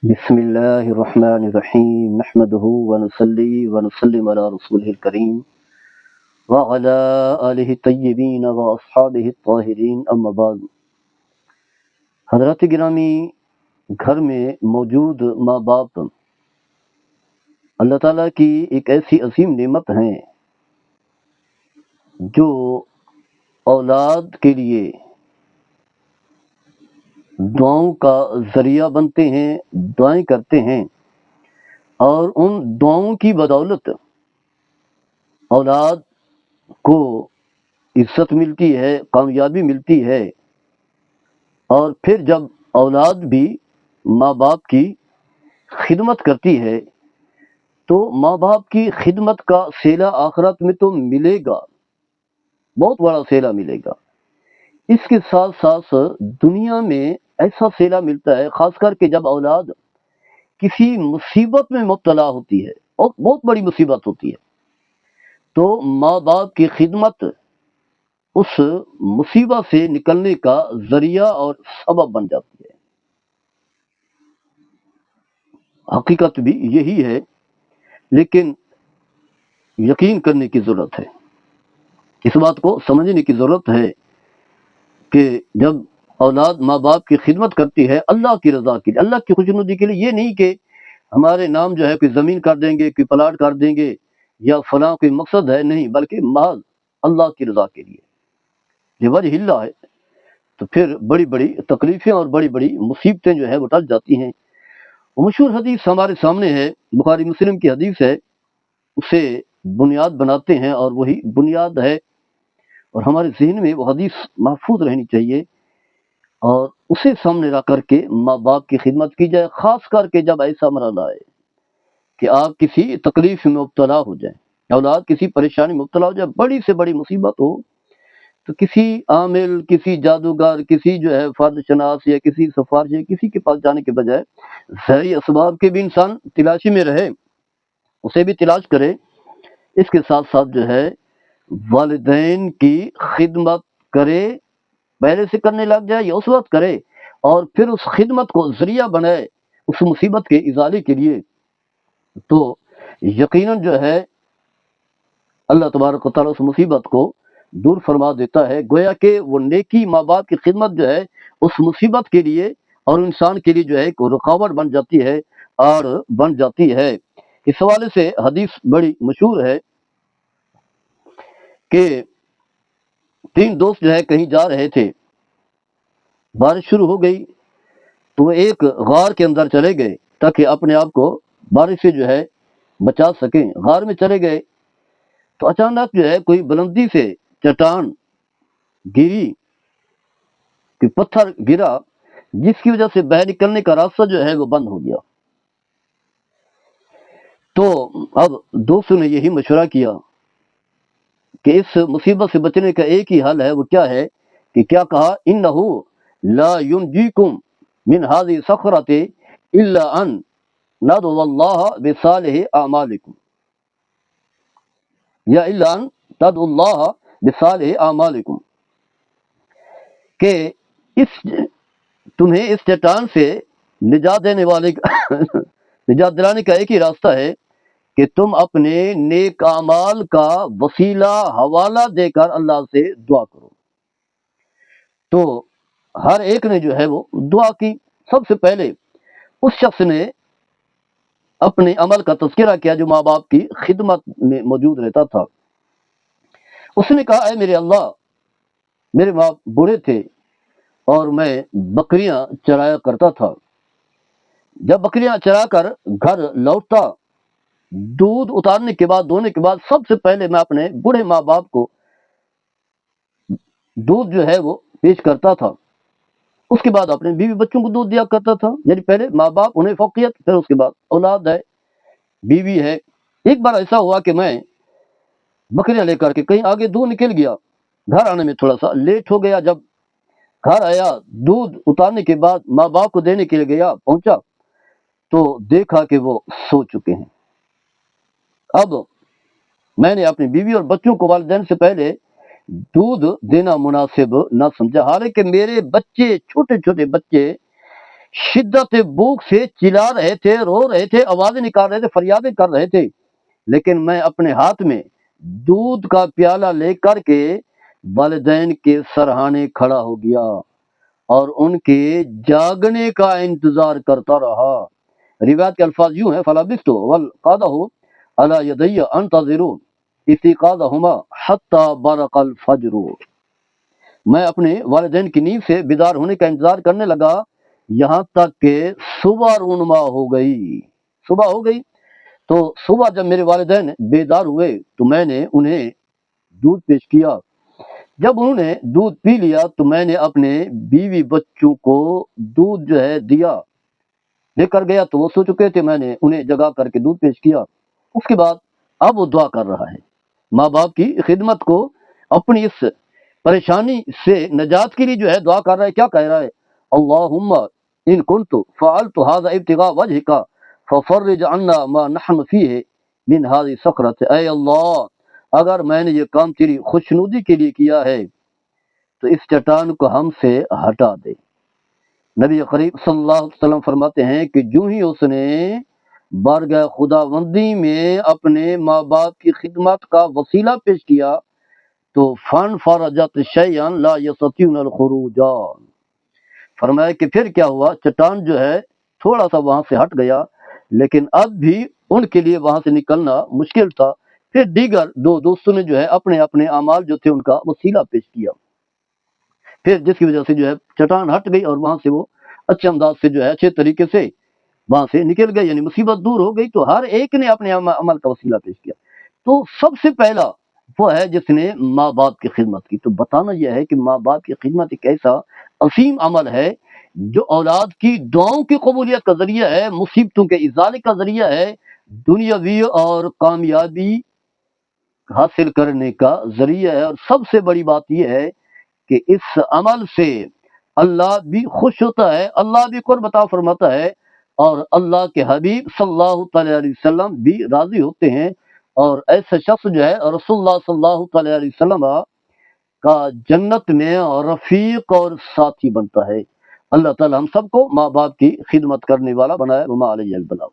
بسم اللہ الرحمن الرحیم نحمده ونصلی ونسلم علی رسولہ الکریم وعلی آلہ الطیبین واصحابہ الطاہرین اما بعد۔ حضرات گرامی، گھر میں موجود ماں باپ اللہ تعالیٰ کی ایک ایسی عظیم نعمت ہیں جو اولاد کے لیے دعاؤں کا ذریعہ بنتے ہیں، دعائیں کرتے ہیں، اور ان دعاؤں کی بدولت اولاد کو عزت ملتی ہے، کامیابی ملتی ہے، اور پھر جب اولاد بھی ماں باپ کی خدمت کرتی ہے تو ماں باپ کی خدمت کا صلہ آخرت میں تو ملے گا، بہت بڑا صلہ ملے گا۔ اس کے ساتھ ساتھ دنیا میں ایسا صلہ ملتا ہے، خاص کر کے جب اولاد کسی مصیبت میں مبتلا ہوتی ہے اور بہت بڑی مصیبت ہوتی ہے تو ماں باپ کی خدمت اس مصیبت سے نکلنے کا ذریعہ اور سبب بن جاتی ہے۔ حقیقت بھی یہی ہے، لیکن یقین کرنے کی ضرورت ہے، اس بات کو سمجھنے کی ضرورت ہے کہ جب اولاد ماں باپ کی خدمت کرتی ہے اللہ کی رضا کے لیے، اللہ کی خوشنودی کے لیے، یہ نہیں کہ ہمارے نام جو ہے کوئی زمین کر دیں گے، کوئی پلاٹ کر دیں گے یا فلاں کوئی مقصد ہے، نہیں، بلکہ محض اللہ کی رضا کے لیے، یہ وجہ اللہ ہے، تو پھر بڑی بڑی تکلیفیں اور بڑی بڑی مصیبتیں جو ہے وہ ٹل جاتی ہیں۔ وہ مشہور حدیث ہمارے سامنے ہے، بخاری مسلم کی حدیث ہے، اسے بنیاد بناتے ہیں اور وہی بنیاد ہے، اور ہمارے ذہن میں وہ حدیث محفوظ رہنی چاہیے، اور اسے سامنے رکھ کر کے ماں باپ کی خدمت کی جائے، خاص کر کے جب ایسا مرحلہ ہے کہ آپ کسی تکلیف میں مبتلا ہو جائیں، اولاد کسی پریشانی میں مبتلا ہو جائے، بڑی سے بڑی مصیبت ہو، تو کسی عامل، کسی جادوگر، کسی جو ہے فرد شناس یا کسی سفارش یا کسی کے پاس جانے کے بجائے ظاہری اسباب کے بھی انسان تلاشی میں رہے، اسے بھی تلاش کرے، اس کے ساتھ ساتھ جو ہے والدین کی خدمت کرے، پہلے سے کرنے لگ جائے یا اس وقت کرے، اور پھر اس خدمت کو ذریعہ بنائے اس مصیبت کے ازالے کے لیے، تو یقیناً جو ہے اللہ تبارک و تعالیٰ اس مصیبت کو دور فرما دیتا ہے، گویا کہ وہ نیکی ماں باپ کی خدمت جو ہے اس مصیبت کے لیے اور انسان کے لیے جو ہے ایک رکاوٹ بن جاتی ہے اور بن جاتی ہے۔ اس حوالے سے حدیث بڑی مشہور ہے کہ 3 دوست جو ہے کہیں جا رہے تھے، بارش شروع ہو گئی تو وہ ایک غار کے اندر چلے گئے تاکہ اپنے آپ کو بارش سے جو ہے بچا سکیں۔ غار میں چلے گئے تو اچانک جو ہے کوئی بلندی سے چٹان گری، کہ پتھر گرا، جس کی وجہ سے باہر نکلنے کا راستہ جو ہے وہ بند ہو گیا۔ تو اب دوستوں نے یہی مشورہ کیا کہ اس مصیبت سے بچنے کا ایک ہی حل ہے، وہ کیا ہے کہ کیا کہا، انہو لا ینجیکم من هذه الصخرة الا ان ندعو اللہ بصالح اعمالکم، یا الا ان تدعو اللہ بصالح اعمالکم، کہ اس تمہیں اس چٹان سے نجات دینے والے نجات دلانے کا ایک ہی راستہ ہے کہ تم اپنے نیک اعمال کا وسیلہ حوالہ دے کر اللہ سے دعا کرو۔ تو ہر ایک نے جو ہے وہ دعا کی۔ سب سے پہلے اس شخص نے اپنے عمل کا تذکرہ کیا جو ماں باپ کی خدمت میں موجود رہتا تھا۔ اس نے کہا، اے میرے اللہ، میرے ماں بوڑھے تھے اور میں بکریاں چرایا کرتا تھا، جب بکریاں چرا کر گھر لوٹتا، دودھ اتارنے کے بعد، دھونے کے بعد، سب سے پہلے میں اپنے بوڑھے ماں باپ کو دودھ جو ہے وہ پیش کرتا تھا، اس کے بعد اپنے بیوی بچوں کو دودھ دیا کرتا تھا، یعنی پہلے ماں باپ، انہیں فوقیت، پھر اس کے بعد اولاد ہے، بیوی ہے۔ ایک بار ایسا ہوا کہ میں بکریاں لے کر کے کہیں آگے دور نکل گیا، گھر آنے میں تھوڑا سا لیٹ ہو گیا، جب گھر آیا دودھ اتارنے کے بعد ماں باپ کو دینے کے لیے گیا، پہنچا تو دیکھا کہ وہ سو چکے ہیں۔ اب میں نے اپنی بیوی اور بچوں کو والدین سے پہلے دودھ دینا مناسب نہ سمجھا، حالانکہ میرے بچے، چھوٹے چھوٹے بچے شدت بھوک سے چلا رہے تھے، رو رہے تھے، آوازیں نکال رہے تھے، فریادیں کر رہے تھے، لیکن میں اپنے ہاتھ میں دودھ کا پیالہ لے کر کے والدین کے سرہانے کھڑا ہو گیا اور ان کے جاگنے کا انتظار کرتا رہا۔ روایت کے الفاظ یوں ہیں، فلبثت والقادہ علی یدی انتظر استيقاظهما حتى برق الفجر۔ میں اپنے والدین کی نیند سے بیدار ہونے کا انتظار کرنے لگا یہاں تک کہ صبح رونما ہو گئی۔ صبح ہو گئی تو صبح جب میرے والدین بیدار ہوئے تو میں نے انہیں دودھ پیش کیا۔ جب انہوں نے دودھ پی لیا تو میں نے اپنے بیوی بچوں کو دودھ جو ہے دیا، لے کر گیا تو وہ سو چکے تھے، میں نے انہیں جگا کر کے دودھ پیش کیا۔ اس کے بعد اب وہ دعا کر رہا ہے، ماں باپ کی خدمت کو، اپنی اس پریشانی سے نجات کے لیے جو ہے دعا کر رہا ہے۔ کیا کہہ رہا ہے؟ اللہم ان کنت فعلت هذا ابتغاء وجهك ففرج عنا ما نحن فيه من هذه السکرۃ۔ اے اللہ، اگر میں نے یہ کام تیری خوشنودی کے لیے کیا ہے تو اس چٹان کو ہم سے ہٹا دے۔ نبی کریم صلی اللہ علیہ وسلم فرماتے ہیں کہ جو ہی اس نے بارگاہ خداوندی میں اپنے ماں باپ کی خدمت کا وسیلہ پیش کیا تو فن فرجت شیئا لا یستطیعون الخروج، فرمایا کہ پھر کیا ہوا، چٹان جو ہے تھوڑا سا وہاں سے ہٹ گیا، لیکن اب بھی ان کے لیے وہاں سے نکلنا مشکل تھا۔ پھر دیگر دو دوستوں نے جو ہے اپنے اپنے اعمال جو تھے ان کا وسیلہ پیش کیا، پھر جس کی وجہ سے جو ہے چٹان ہٹ گئی اور وہاں سے وہ اچھے انداز سے جو ہے اچھے طریقے سے وہاں سے نکل گئے، یعنی مصیبت دور ہو گئی۔ تو ہر ایک نے اپنے عمل کا وسیلہ پیش کیا۔ تو سب سے پہلا وہ ہے جس نے ماں باپ کی خدمت کی۔ تو بتانا یہ ہے کہ ماں باپ کی خدمت ایک ایسا عظیم عمل ہے جو اولاد کی دعاؤں کی قبولیت کا ذریعہ ہے، مصیبتوں کے ازالے کا ذریعہ ہے، دنیاوی اور کامیابی حاصل کرنے کا ذریعہ ہے۔ اور سب سے بڑی بات یہ ہے کہ اس عمل سے اللہ بھی خوش ہوتا ہے، اللہ بھی قرب عطا فرماتا ہے، اور اللہ کے حبیب صلی اللہ تعالی علیہ وسلم بھی راضی ہوتے ہیں، اور ایسا شخص جو ہے رسول اللہ صلی اللہ تعالی علیہ وسلم کا جنت میں رفیق اور ساتھی بنتا ہے۔ اللہ تعالی ہم سب کو ماں باپ کی خدمت کرنے والا بنائے۔ وما علیہ البلاغ۔